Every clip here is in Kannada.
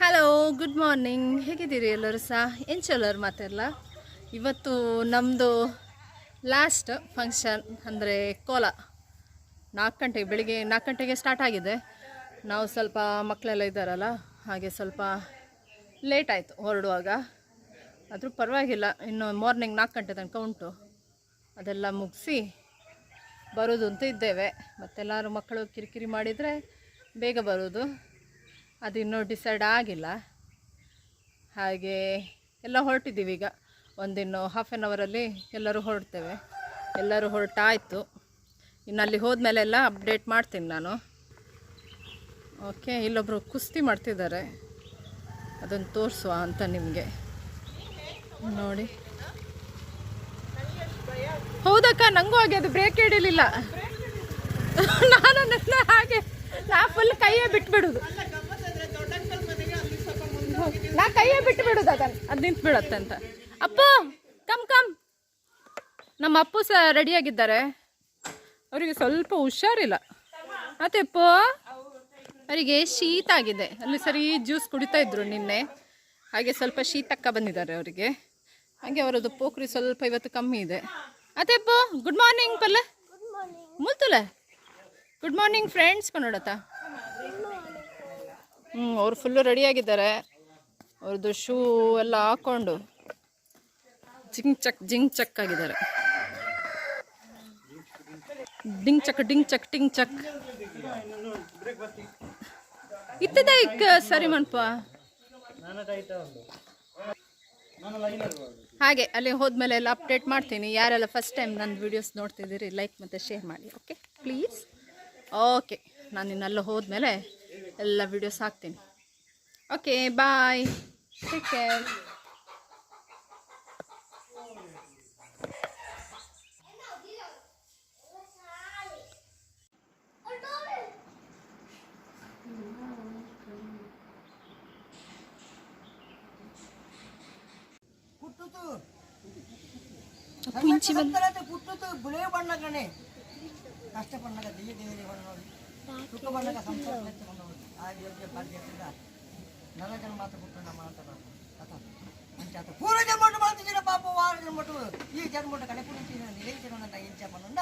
Hello, good morning. ಹೇಗಿದ್ದೀರಿ ಎಲ್ಲರೂ ಸಹ? ಏನು ಚಲೋರು ಮಾತೆಲ್ಲ. ಇವತ್ತು ನಮ್ಮದು ಲಾಸ್ಟ್ ಫಂಕ್ಷನ್ ಅಂದರೆ ಕೋಲ 4 ಗಂಟೆಗೆ, ಬೆಳಿಗ್ಗೆ 4 ಗಂಟೆಗೆ ಸ್ಟಾರ್ಟ್ ಆಗಿದೆ. ನಾವು ಸ್ವಲ್ಪ ಮಕ್ಕಳೆಲ್ಲ ಇದ್ದಾರಲ್ಲ, ಹಾಗೆ ಸ್ವಲ್ಪ ಲೇಟ್ ಆಯಿತು ಹೊರಡುವಾಗ. ಆದರೂ ಪರವಾಗಿಲ್ಲ, ಇನ್ನು ಮಾರ್ನಿಂಗ್ 4 ಗಂಟೆ ತನಕ ಉಂಟು. ಅದೆಲ್ಲ ಮುಗಿಸಿ ಬರೋದು ಅಂತ ಇದ್ದೇವೆ. ಮತ್ತೆಲ್ಲರೂ ಮಕ್ಕಳು ಕಿರಿಕಿರಿ ಮಾಡಿದರೆ ಬೇಗ ಬರೋದು, ಅದಿನ್ನೂ ಡಿಸೈಡ್ ಆಗಿಲ್ಲ. ಹಾಗೆ ಎಲ್ಲ ಹೊರಟಿದ್ದೀವಿ ಈಗ. ಒಂದಿನ್ನು ಹಾಫ್ ಆನ್ ಅವರಲ್ಲಿ ಎಲ್ಲರೂ ಹೊರಡ್ತೇವೆ. ಎಲ್ಲರೂ ಹೊರಟಾಯಿತು. ಇನ್ನು ಅಲ್ಲಿ ಹೋದ್ಮೇಲೆ ಎಲ್ಲ ಅಪ್ಡೇಟ್ ಮಾಡ್ತೀನಿ ನಾನು. ಓಕೆ, ಇಲ್ಲೊಬ್ಬರು ಕುಸ್ತಿ ಮಾಡ್ತಿದ್ದಾರೆ, ಅದನ್ನು ತೋರಿಸುವ ಅಂತ ನಿಮಗೆ. ನೋಡಿ. ಹೌದಕ್ಕ, ನನಗೂ ಹಾಗೆ ಅದು ಬ್ರೇಕ್ ಹಿಡಿಲಿಲ್ಲ. ನಾನು ಹಾಗೆ ಫುಲ್ ಕೈಯೇ ಬಿಟ್ಬಿಡುದು. ನಾ ಕೈಯೇ ಬಿಟ್ಟು ಬಿಡುದು, ಅದು ನಿಂತು ಬಿಡತ್ತೆ ಅಂತ. ಅಪ್ಪು ಕಮ್. ನಮ್ಮ ಅಪ್ಪು ಸಹ ರೆಡಿಯಾಗಿದ್ದಾರೆ. ಅವರಿಗೆ ಸ್ವಲ್ಪ ಹುಷಾರಿಲ್ಲ. ಮತ್ತೆ ಅಪ್ಪು ಅವರಿಗೆ ಶೀತ ಆಗಿದೆ. ಅಲ್ಲಿ ಸರಿ ಜ್ಯೂಸ್ ಕುಡಿತಾ ಇದ್ರು ನಿನ್ನೆ, ಹಾಗೆ ಸ್ವಲ್ಪ ಶೀತಕ್ಕ ಬಂದಿದ್ದಾರೆ ಅವರಿಗೆ. ಹಾಗೆ ಅವರದ್ದು ಪೋಖ್ರಿ ಸ್ವಲ್ಪ ಇವತ್ತು ಕಮ್ಮಿ ಇದೆ. ಅತ್ತೆ ಅಪ್ಪು, ಗುಡ್ ಮಾರ್ನಿಂಗ್ ಪಲ್ಲ ಮುಲ್ತುಲೆ. ಗುಡ್ ಮಾರ್ನಿಂಗ್ ಫ್ರೆಂಡ್ಸ್ ನೋಡತ್ತ. ಅವ್ರು ಫುಲ್ಲು ರೆಡಿಯಾಗಿದ್ದಾರೆ. ಅವ್ರದ್ದು ಶೂ ಎಲ್ಲ ಹಾಕ್ಕೊಂಡು ಜಿಂಗ್ ಚಕ್ ಆಗಿದ್ದಾರೆ. ಡಿಂಗ್ ಚಕ್ ಇತ್ತದ ಇಕ್ಕ ಸರಿ ಮನ್ಪ. ಹಾಗೆ ಅಲ್ಲಿ ಹೋದ್ಮೇಲೆ ಎಲ್ಲ ಅಪ್ಡೇಟ್ ಮಾಡ್ತೀನಿ. ಯಾರೆಲ್ಲ ಫಸ್ಟ್ ಟೈಮ್ ನನ್ನ ವೀಡಿಯೋಸ್ ನೋಡ್ತಿದ್ದೀರಿ, ಲೈಕ್ ಮತ್ತು ಶೇರ್ ಮಾಡಿ, ಓಕೆ ಪ್ಲೀಸ್. ಓಕೆ, ನಾನು ಇನ್ನೆಲ್ಲ ಹೋದ್ಮೇಲೆ ಎಲ್ಲ ವೀಡಿಯೋಸ್ ಹಾಕ್ತೀನಿ. Okay, bye, take care. ಕುಂಚಿ ಪುಟ್ಟು ಬಿಳಿ ಬಣ್ಣ ಕಣೆ ಕಷ್ಟ ಬಣ್ಣಗ ದೇವಿ ಬಣ್ಣ ನೋಡಿ ಸುಖ ಬಣ್ಣಗ ಸಂಸಾರ ನನಗನ ಮಾತು ಬಿಟ್ಟು ನಮ್ಮ ಮಾತಾಡ ಪೂರ ಜನ್ಮಟ್ಟು ಮಾಡ್ತಿದ್ದೀರ ಪಾಪ ವಾರ ಜನ್ಮಟ್ಟು ಈ ಜನ್ಮಟ್ಟು ಕಡೆ ಪುಣ್ಯ ನಿರೀಕ್ಷೆ ಇಂಚ ಬಂದ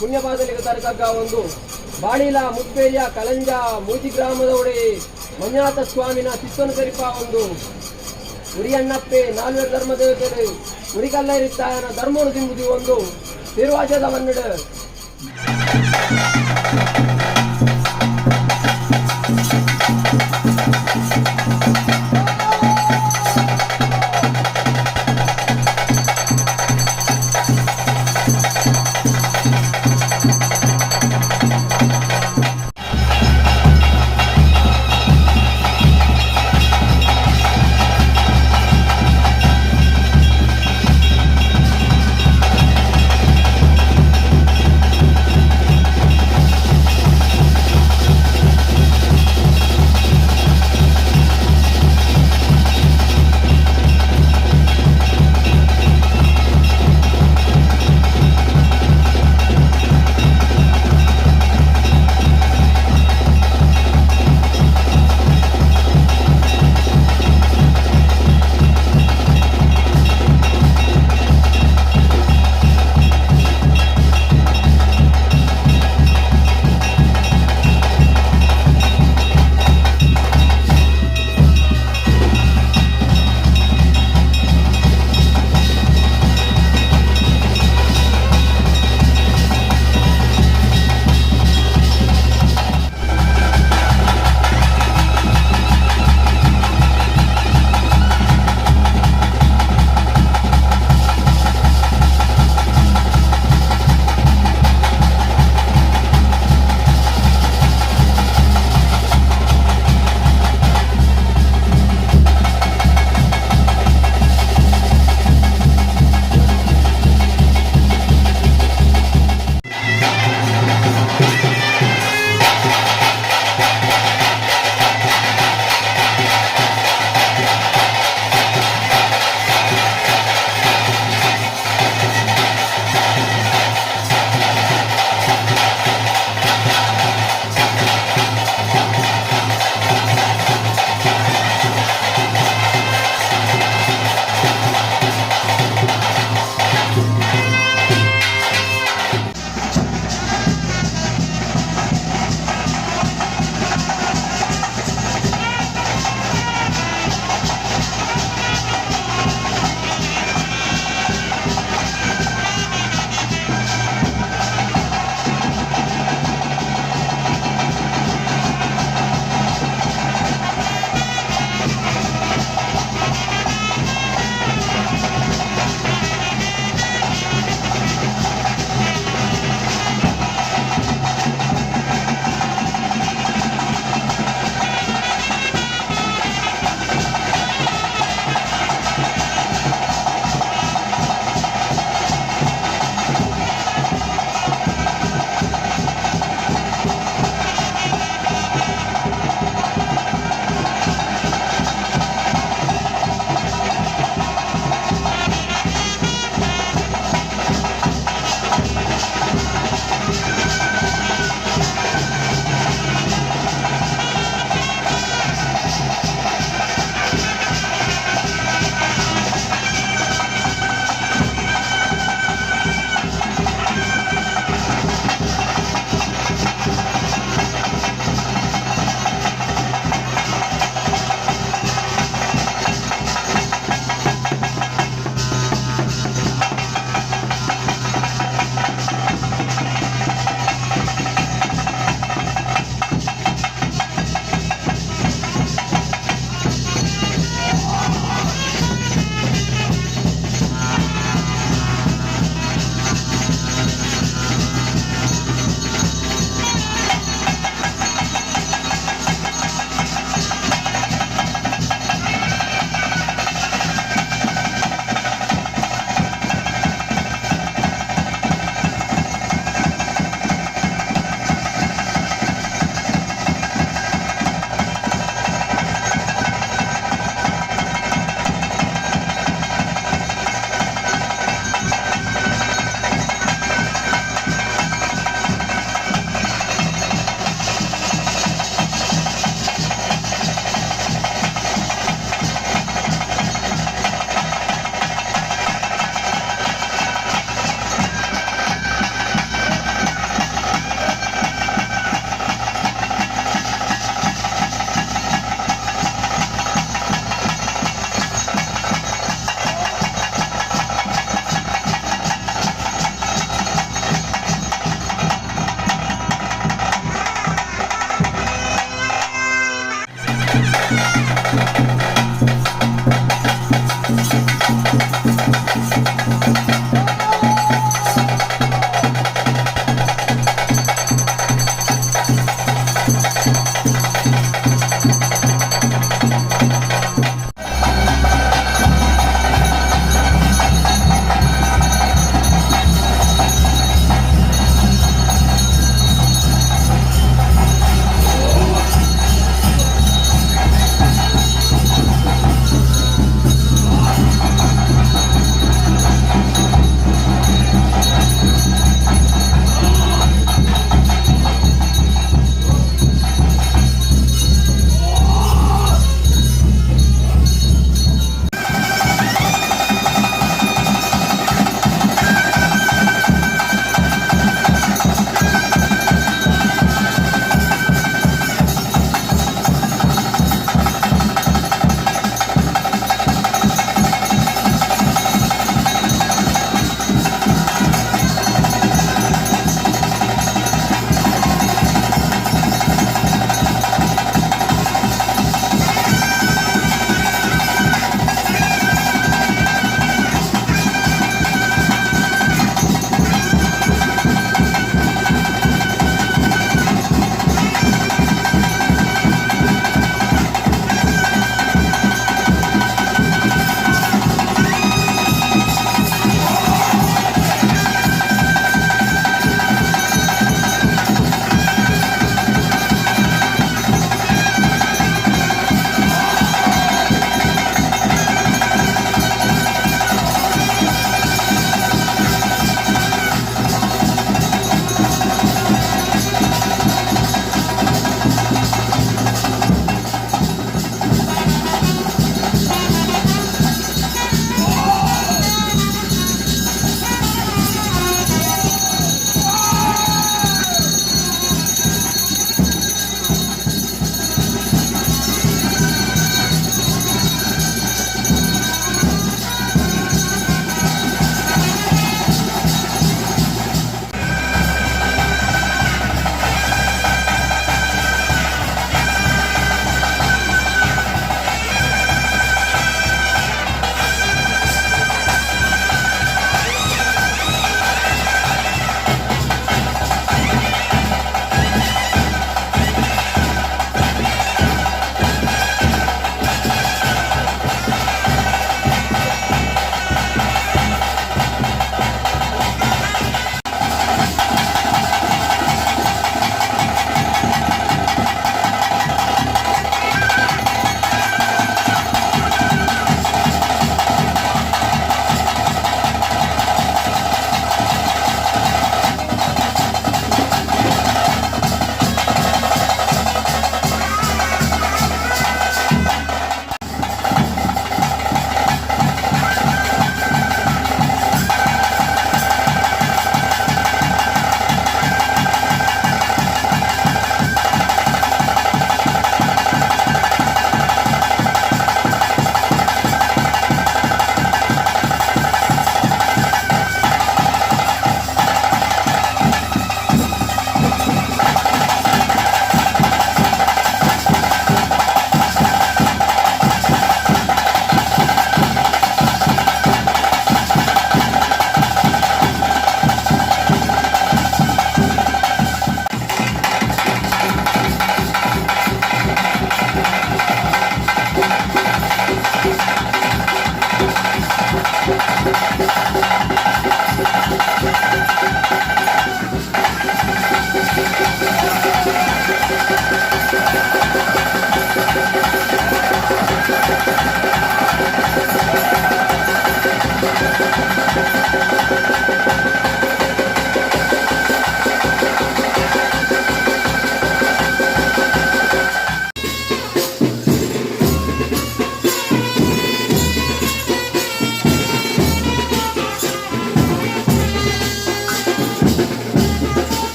ಪುಣ್ಯಪಾದಲಿಗೆ ತರತಕ್ಕ ಒಂದು ಬಾಳಿಲ ಮುಪ್ಪೇರಿಯ ಕಳಂಜ ಮೂತಿ ಗ್ರಾಮದೊಡೆ ಮಂಜುನಾಥ ಸ್ವಾಮಿನ ತಿತ್ತೊನು ಕರಿಪ ಒಂದು ಉರಿಯಣ್ಣಪ್ಪೆ ನಾಲ್ವರು ಧರ್ಮದೇವತೆ ಉರಿಕಲ್ಲ ಇರುತ್ತಾಯನ ಧರ್ಮೋಡು ತಿಂಬುದಿ ಒಂದು ತಿರುವಾಜದ ಮನ್ನಡ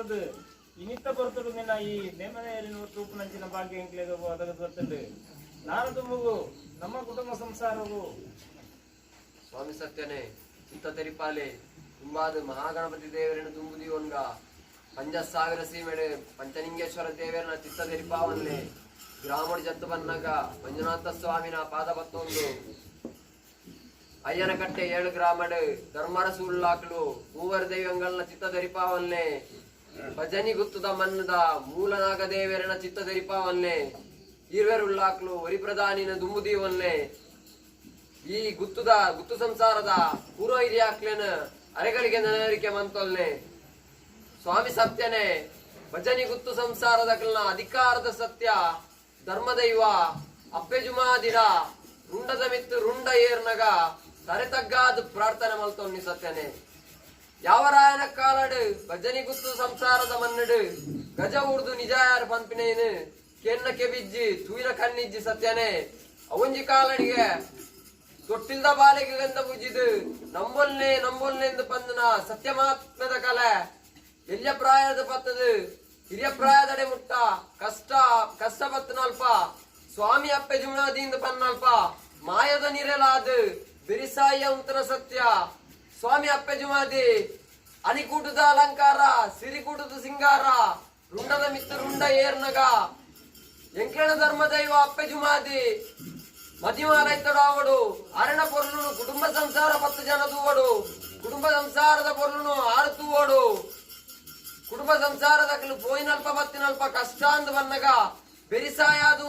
ಬರ್ತದ್ದು ಇನಿತ್ತ ಬರ್ತಡು ನಿನ್ನ ಈ ನೇಮನೆಯಲ್ಲಿ ತೂಪು ನಂಚಿನ ಭಾಗ್ಯ ಎಂಕ್ಲೆಗೂ ಅದಕ್ಕೆ ಗೊತ್ತುಂಡು ನಾನು ತುಂಬುಗು ನಮ್ಮ ಕುಟುಂಬ ಸಂಸಾರವು ಸ್ವಾಮಿ ಸತ್ಯನೇ ಚಿತ್ತ ತೆರಿಪಾಲೆ ತುಂಬಾದ ಮಹಾಗಣಪತಿ ದೇವರನ್ನು ತುಂಬುದಿವನ್ಗ 5,000 ಸೀಮೆಡೆ ಪಂಚಲಿಂಗೇಶ್ವರ ದೇವರನ್ನ ಚಿತ್ತ ತೆರಿಪಾವನ್ನೆ ಗ್ರಾಮಡ್ ಜತ್ತು ಬನ್ನಗ ಮಂಜುನಾಥ ಸ್ವಾಮಿನ ಪಾದ ಬತ್ತೊಂದು ಅಯ್ಯನಕಟ್ಟೆ 7 ಗ್ರಾಮಡ್ ಧರ್ಮರಸು ಉಳ್ಳಾಕ್ಲು ಮೂವರ ದೈವಂಗಳನ್ನ ಚಿತ್ತ ಧರಿಪಾವನ್ನೆ ಭಜನಿ ಗುತ್ತುದ ಮನ್ನದ ಮೂಲನಾಗ ದೇವರನ ಚಿತ್ತ ಧರಿಪಾವನ್ನೆ ಈರ್ವೆರು ಉಳ್ಳಾಕ್ಲು ವರಿಪ್ರಧಾನಿನ ದುಂಬುದೀವನ್ನೆ ಈ ಗುತ್ತು ಸಂಸಾರದ ಪೂರ್ವ ಹಿರಿಯಾಕ್ಲೇನ ಅರೆಗಳಿಗೆ ನನರಿಕೆ ಮಂತೊಲ್ನೆ ಸ್ವಾಮಿ ಸತ್ಯನೇ ಭಜನಿ ಗುತ್ತು ಸಂಸಾರದ ಅಧಿಕಾರದ ಸತ್ಯ ಧರ್ಮದೈವ ಅಪ್ಪೆಜುಮಾದಿರ ರುಂಡದ ಮಿತ್ತು ರುಂಡ ಏರ್ನಗ ತರೆತಗ್ಗಾದ ಪ್ರಾರ್ಥನೆ ಮಲ್ತೊನ್ನಿ ಸತ್ಯನೇ ಯಾವರಾಯನ ಕಾಲಡು ಭಜನಿ ಗುತ್ತು ಸಂಸಾರದ ಮನ್ನಡು ಗಜ ಉರ್ದು ನಿಜಾಯಾರ ಪಂಪಿನೇನು ಕೆನ್ನಕ್ಕೆ ಬಿಜ್ಜಿ ತೂಯಿನ ಕಣ್ಣಿಜ್ಜಿ ಸತ್ಯನೇ ಅವಂಜಿ ಕಾಲಡಿಗೆ ತೊಟ್ಟಿಲ್ದ ಬಾಲಿಗೆ ಗಂಧ ಬುಜ್ಜಿದು ನಂಬೊಲ್ನೆ ಎಂದು ಬಂದನ ಸತ್ಯಮಾತ್ಮದ ಕಲೆ ಎಲ್ಲಿಯ ಪ್ರಾಯದ ಪತ್ತದು ಹಿರಿಯ ಪ್ರಾಯದಡೆ ಮುಟ್ಟ ಕಷ್ಟ ಪತ್ತನಲ್ಪ ಸ್ವಾಮಿ ಅಪ್ಪೆ ಜುಮ್ನಾದಿಂದ ಪನ್ನಲ್ಪ ಮಾಯದ ನಿರೆಲಾದು ಬಿರಿಸಾಯ ಉಂತರ ಸತ್ಯ ಸ್ವಾಮಿ ಅಪ್ಪೆ ಜುಮಾದಿ ಅನಿಕೂಟದ ಅಲಂಕಾರ ಸಿರಿಕೂಟದ ಸಿಂಗಾರ ರುಂಡದ ಮಿತ್ತು ರುಂಡ ಏರ್ನಗ ಎಂಕೆಣ ಧರ್ಮ ದೈವ ಅಪ್ಪೆ ಜುಮಾದಿ ಮದಿಮ ರೈತಡಾವಡು ಅರಣ ಪೊರ್ಲುನು ಕುಟುಂಬ ಸಂಸಾರ 10 ಜನ ತೂವಡು ಕುಟುಂಬ ಸಂಸಾರದ ಪೊರ್ಲುನು 6 ತೂವಡು ಕುಟುಂಬ ಸಂಸಾರದ ಪೋಯಿನಲ್ಪ ಬತ್ತಿನಲ್ಪ ಕಷ್ಟ ಅಂದು ಬನ್ನಗ ಬೆರಿಸಾಯದು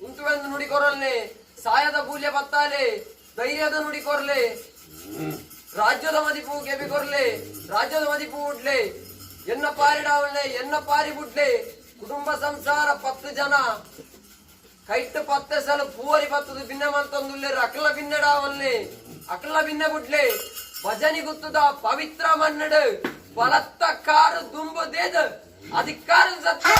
ಉಂತುವೆಂದು ನುಡಿಕೊರಲ್ನೆ ಸಾಯದ ಬೂಲ್ಯ ಬತ್ತಾಲೆ ಧೈರ್ಯದ ನುಡಿಕೊರ್ಲೆ ರಾಜ್ಯದ ಮದಿಪು ಗೆಬಿ ಕೊರ್ಲೆ ರಾಜ್ಯದ ಮದಿಪು ಉಡ್ಲೆ ಎನ್ನ ಪಾರಿಡಾವಲ್ಲೆ ಎನ್ನ ಪಾರಿ ಬುಡ್ಲೆ ಕುಟುಂಬ ಸಂಸಾರ 10 ಜನ ಕೈಟ್ 10 ಸಲ ಪೂರಿ ಬತ್ತದು ಭಿನ್ನ ಮಂತೊಂದುಲ್ಲೇರು ಅಕಲ ಭಿನ್ನಡಾವಲ್ಲೆ ಅಕಲ ಭಿನ್ನ ಬುಡ್ಲೆ ಭಜನಿ ಗುತ್ತದ ಪವಿತ್ರ ಮನ್ನಡು ಬಲತ್ತ ಕಾರು ದುಂಬುದೇದ ಅಧಿಕಾರ ಸತ್ಯ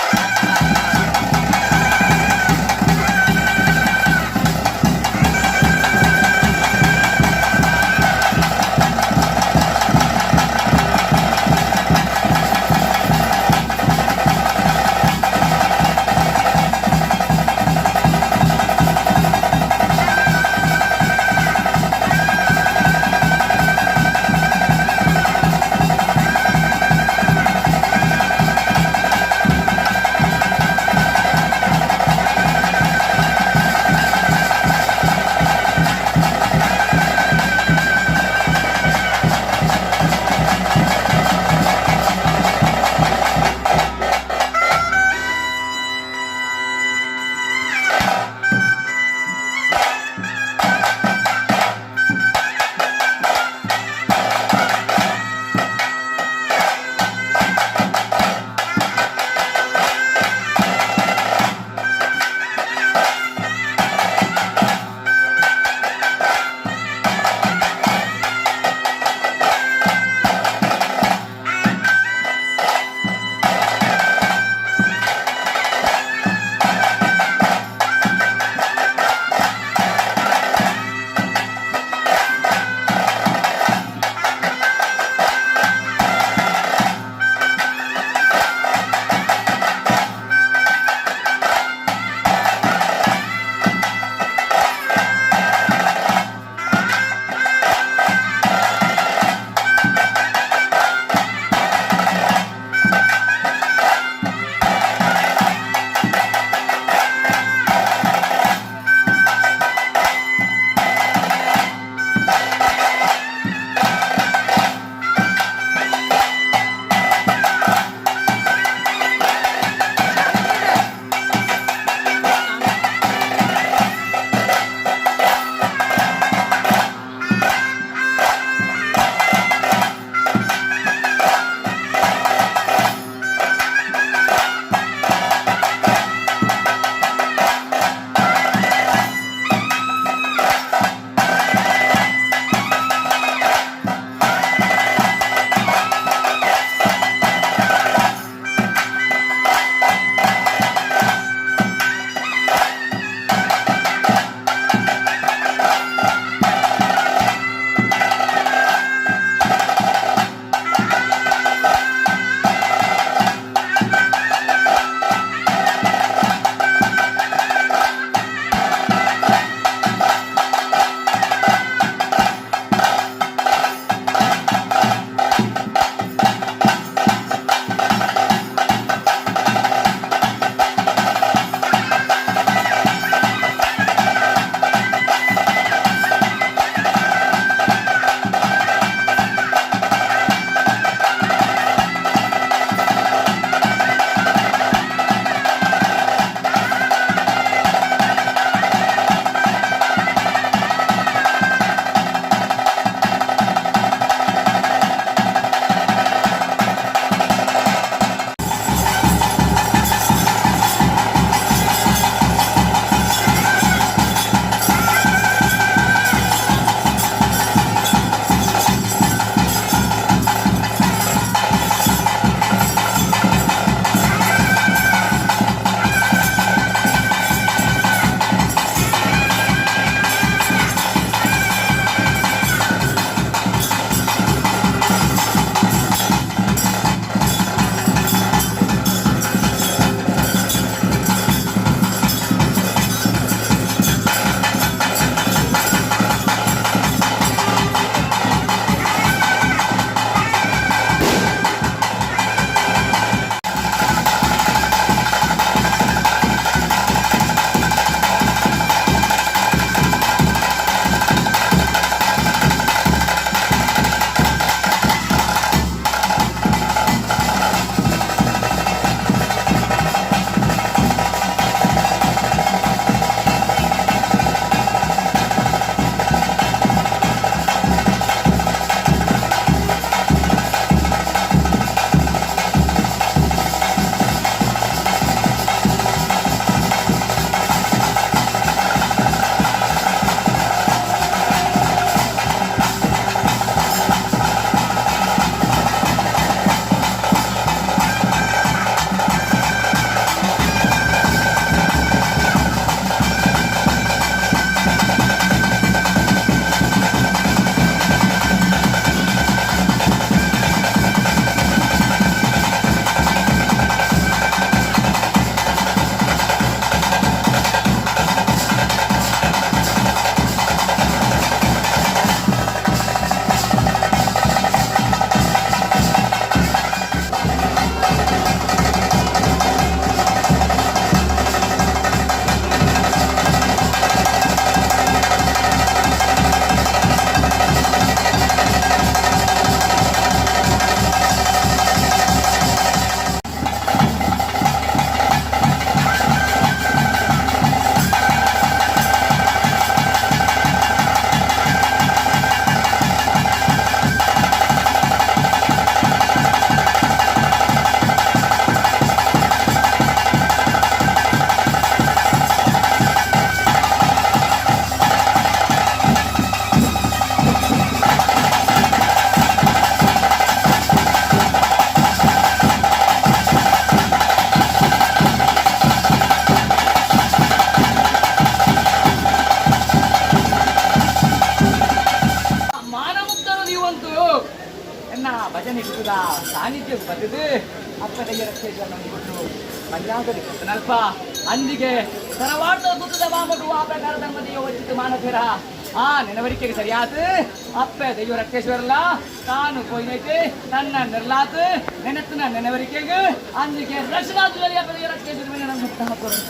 నల్ప అందుకే తన వాడితో గుర్తుద బామటు ఆ ప్రకార ధర్మదీయ వచ్చింది మానతీర ఆ నెనవరిಕೆ ಸರಿಯಾತು ಅಪ್ಪೆ ದೈವ ರಕ್ತೇಶ್ವರಲ್ಲ ತಾನು ಕೊಯ್ನೈತೆ ತನ್ನ ನಿರ್ಲಾತು ನೆನತ್ತಿನ ನೆನವರಿಕೆಗೆ అందుకే ರಕ್ಷಣಾದ್ವರಿಯ ದೈವ ರಕ್ತೇಶ್ವರ ಮೇಲೆ ನಮ್ಮ ಮುಕ್ತ ಹಾಕೋರು